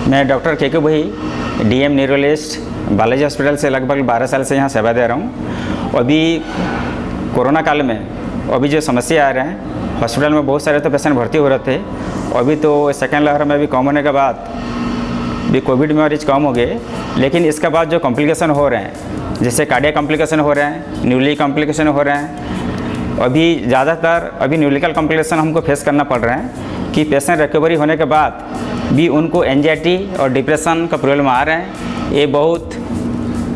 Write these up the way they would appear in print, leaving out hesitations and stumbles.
मैं डॉक्टर के भाई डीएम न्यूरोलॉजिस्ट बालाजी हॉस्पिटल से लगभग 12 साल से यहाँ सेवा दे रहा हूँ। अभी कोरोना काल में अभी जो समस्या आ रहे हैं, हॉस्पिटल में बहुत सारे तो पेशेंट भर्ती हो रहे थे। अभी तो सेकेंड लहर में भी कम होने के बाद भी कोविड में मरीज कम हो गए, लेकिन इसके बाद जो कॉम्प्लिकेशन हो रहे हैं, जैसे कार्डियक कॉम्प्लिकेशन हो रहे हैं, न्यूली कॉम्प्लिकेशन हो रहे हैं, अभी ज़्यादातर अभी न्यूलिकल कॉम्प्लिकेशन हमको फेस करना पड़ रहा है कि पेशेंट रिकवरी होने के बाद भी उनको एंजाइटी और डिप्रेशन का प्रॉब्लम आ रहे हैं। ये बहुत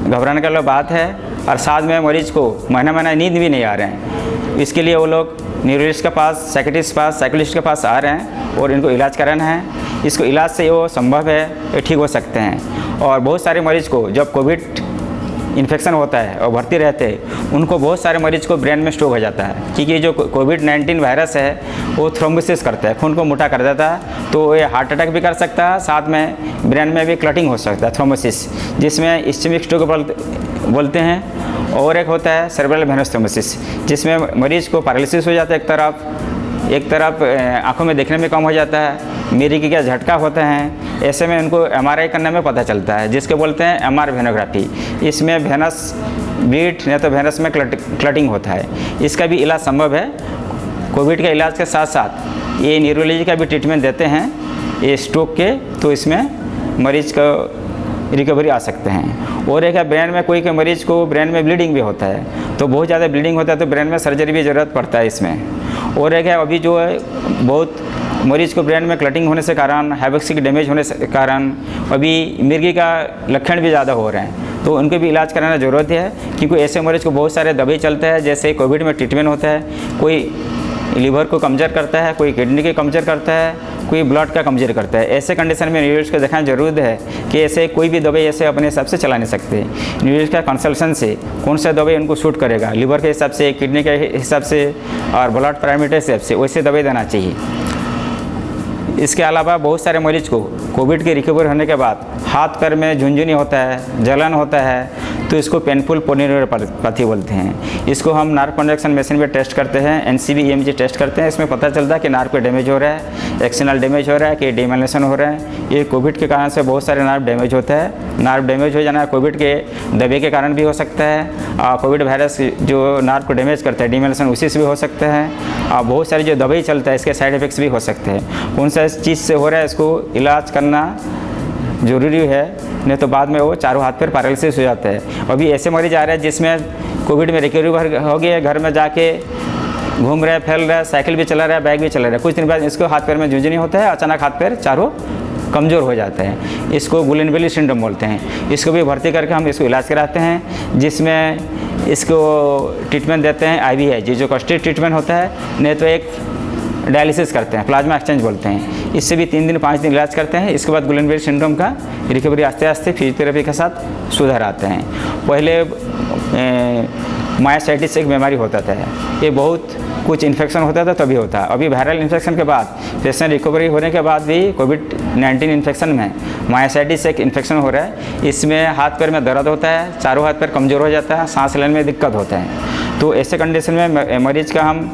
घबराने वाली बात है। और साथ में मरीज को महीना नींद भी नहीं आ रहे हैं। इसके लिए वो लोग न्यूरोलॉजिस्ट के पास, साइकेट्रिस्ट के पास, साइकोलॉजिस्ट के पास आ रहे हैं और इनको इलाज कराना है। इसको इलाज से वो संभव है, ये ठीक हो सकते हैं। और बहुत सारे मरीज को जब कोविड इन्फेक्शन होता है और भर्ती रहते हैं, उनको बहुत सारे मरीज को ब्रेन में स्ट्रोक हो जाता है, क्योंकि जो कोविड-19 वायरस है वो थ्रोम्बोसिस करता है, खून को मोटा कर देता है। तो ये हार्ट अटैक भी कर सकता है, साथ में ब्रेन में भी क्लटिंग हो सकता है, थ्रोम्बोसिस, जिसमें इस्केमिक स्ट्रोक बोलते हैं। और एक होता है सेरेब्रल वेनस थ्रोम्बोसिस, जिसमें मरीज को पैरालिसिस हो जाता है, एक तरफ आंखों में देखने में कम हो जाता है, मिर्गी का झटका होता है। ऐसे में उनको एमआरआई करने में पता चलता है, जिसको बोलते हैं एमआर वेनोग्राफी। इसमें वेनस ब्लीड या तो वेनस में क्लटिंग होता है। इसका भी इलाज संभव है। कोविड के इलाज के साथ साथ ये न्यूरोलॉजी का भी ट्रीटमेंट देते हैं ये स्ट्रोक के, तो इसमें मरीज को रिकवरी आ सकते हैं। और एक है ब्रेन में, कोई के मरीज को ब्रेन में ब्लीडिंग भी होता है, तो बहुत ज़्यादा ब्लीडिंग होता है तो ब्रेन में सर्जरी भी ज़रूरत पड़ता है इसमें। और एक है अभी जो है बहुत मरीज को ब्रेन में क्लटिंग होने से कारण, हाइपोक्सिक डैमेज होने से कारण अभी मिर्गी का लक्षण भी ज़्यादा हो रहे हैं, तो उनको भी इलाज कराना ज़रूरत है। क्योंकि ऐसे मरीज को बहुत सारे दवाई चलते हैं, जैसे कोविड में ट्रीटमेंट होता है, कोई लीवर को कमज़ोर करता है, कोई किडनी को कमज़ोर करता है, कोई ब्लड का कमज़ोर करता है। ऐसे कंडीशन में न्यूरोलॉजिस्ट को दिखाना जरूरी है कि ऐसे कोई भी दवाई ऐसे अपने हिसाब से चला नहीं सकते। न्यूरोलॉजिस्ट का कंसल्टेशन से कौन सा दवाई उनको सूट करेगा, लीवर के हिसाब से, किडनी के हिसाब से और ब्लड पैरामीटर के हिसाब से वैसे दवाई देना चाहिए। इसके अलावा बहुत सारे मरीज को कोविड के रिकवर होने के बाद हाथ पैर में झुनझुनी होता है, जलन होता है, तो इसको पेनफुल पोलिनोपैथी बोलते हैं। इसको हम नर्व कंडक्शन मशीन में टेस्ट करते हैं, एनसीबी ईएमजी टेस्ट करते हैं। इसमें पता चलता है कि नर्व पे डैमेज हो रहा है, एक्सटर्नल डैमेज हो रहा है, कि डीमाइलिनेशन हो रहा है। ये कोविड के कारण से बहुत सारे नर्व डैमेज होता है। नर्व डैमेज हो जाना कोविड के दबे के कारण भी हो सकता है। कोविड वायरस जो नर्व को डैमेज करता है, डीमाइलिनेशन, उसी से भी हो सकता है। बहुत सारी जो दवाई चलता है इसके साइड इफेक्ट्स भी हो सकते हैं। कौन सा चीज़ से हो रहा है इसको इलाज करना ज़रूरी है, नहीं तो बाद में वो चारों हाथ पर पैरालिसिस हो जाता है। अभी ऐसे मरीज आ रहे हैं जिसमें कोविड में रिकवरी हो गया, घर में जाके घूम रहे, फैल रहे, साइकिल भी चला रहा है, बाइक भी चला रहा है, कुछ दिन बाद इसको हाथ पैर में झुनझुनी होता है, अचानक हाथ पैर चारों कमज़ोर हो जाते हैं। इसको गुलेनबेली सिंड्रोम बोलते हैं। इसको भी भर्ती करके हम इसको इलाज कराते हैं, जिसमें इसको ट्रीटमेंट देते हैं IVIG, जो कॉस्टिक ट्रीटमेंट होता है, नहीं तो एक डायलिसिस करते हैं, प्लाज्मा एक्सचेंज बोलते हैं। इससे भी 3 दिन 5 दिन इलाज करते हैं। इसके बाद गुलेनबेली सिंड्रोम का रिकवरी आस्ते आस्ते फिजियोथेरेपी के साथ सुधार आते हैं। पहले मायोसाइटिस एक बीमारी होता था, ये बहुत कुछ इन्फेक्शन होता था तभी होता है। अभी वायरल इन्फेक्शन के बाद पेशेंट रिकवरी होने के बाद भी कोविड-19 इन्फेक्शन में मायोसाइटिस एक इन्फेक्शन हो रहा है। इसमें हाथ पैर में दर्द होता है, चारों हाथ पैर कमज़ोर हो जाता है, सांस लेने में दिक्कत होता है। तो ऐसे कंडीशन में मरीज का हम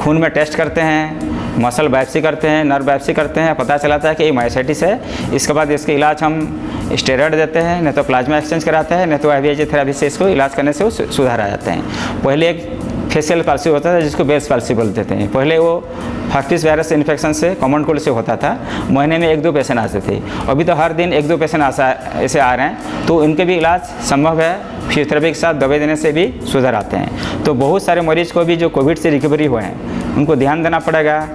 खून में टेस्ट करते हैं, मसल बायोप्सी करते हैं, नर्व बायोप्सी करते हैं, पता चलाता है कि ये मायोसाइटिस है। इसके बाद इसके इलाज हम स्टेरॉइड देते हैं, नहीं तो प्लाज्मा एक्सचेंज कराते हैं, नहीं तो IVIG थेरेपी से इसको इलाज करने से वो सुधार आ जाते हैं। पहले एक फेशियल पाल्सी होता था जिसको बेल्स पाल्सी बोलते थे। पहले वो हर्पिस वायरस इन्फेक्शन से, कॉमन कोल्ड से होता था। महीने में 1-2 पेशेंट आते थे। अभी तो हर दिन 1-2 पेशेंट ऐसे आ रहे हैं, तो उनके भी इलाज संभव है। फिजियोथेरेपी के साथ दवाई देने से भी सुधार आते हैं। तो बहुत सारे मरीज को भी जो कोविड से रिकवरी हुए हैं, उनको ध्यान देना पड़ेगा।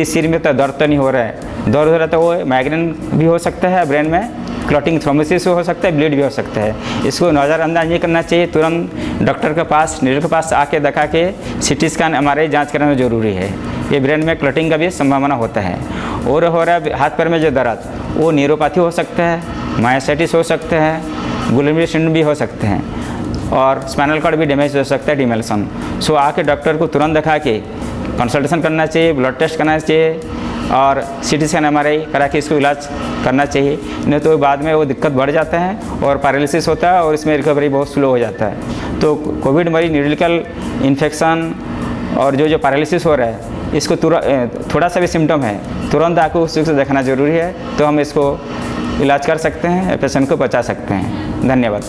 सिर में तो दर्द तो नहीं हो रहा है, दर्द हो रहा तो वो माइग्रेन भी हो सकता है, ब्रेन में क्लॉटिंग थ्रोम्बोसिस हो सकता है, ब्लीड भी हो सकता है। इसको नज़रअंदाज नहीं करना चाहिए। तुरंत डॉक्टर के पास, न्यूरो के पास आके दिखा के CT स्कैन, MRI जांच कराना जरूरी है। ये ब्रेन में क्लॉटिंग का भी संभावना होता है। और हो रहा है हाथ पैर में जो दर्द, वो न्यूरोपैथी हो सकता है, मायोसाइटिस हो सकता है, गुलेनबेली सिंड्रोम भी हो सकते हैं, और स्पाइनल कॉर्ड भी डैमेज हो सकता है, डीमाइलिनेशन। सो आके डॉक्टर को तुरंत दिखा के कंसल्टेशन करना चाहिए, ब्लड टेस्ट करना चाहिए और CT स्कैन MRI करा के इसको इलाज करना चाहिए। नहीं तो बाद में वो दिक्कत बढ़ जाता है और पैरालिसिस होता है और इसमें रिकवरी बहुत स्लो हो जाता है। तो कोविड मरीज न्यूरोलॉजिकल इन्फेक्शन और जो पैरालिसिस हो रहा है, इसको थोड़ा सा भी सिम्टम है तुरंत आकर उस चीज़ से देखना ज़रूरी है, तो हम इसको इलाज कर सकते हैं, पेशेंट को बचा सकते हैं। धन्यवाद।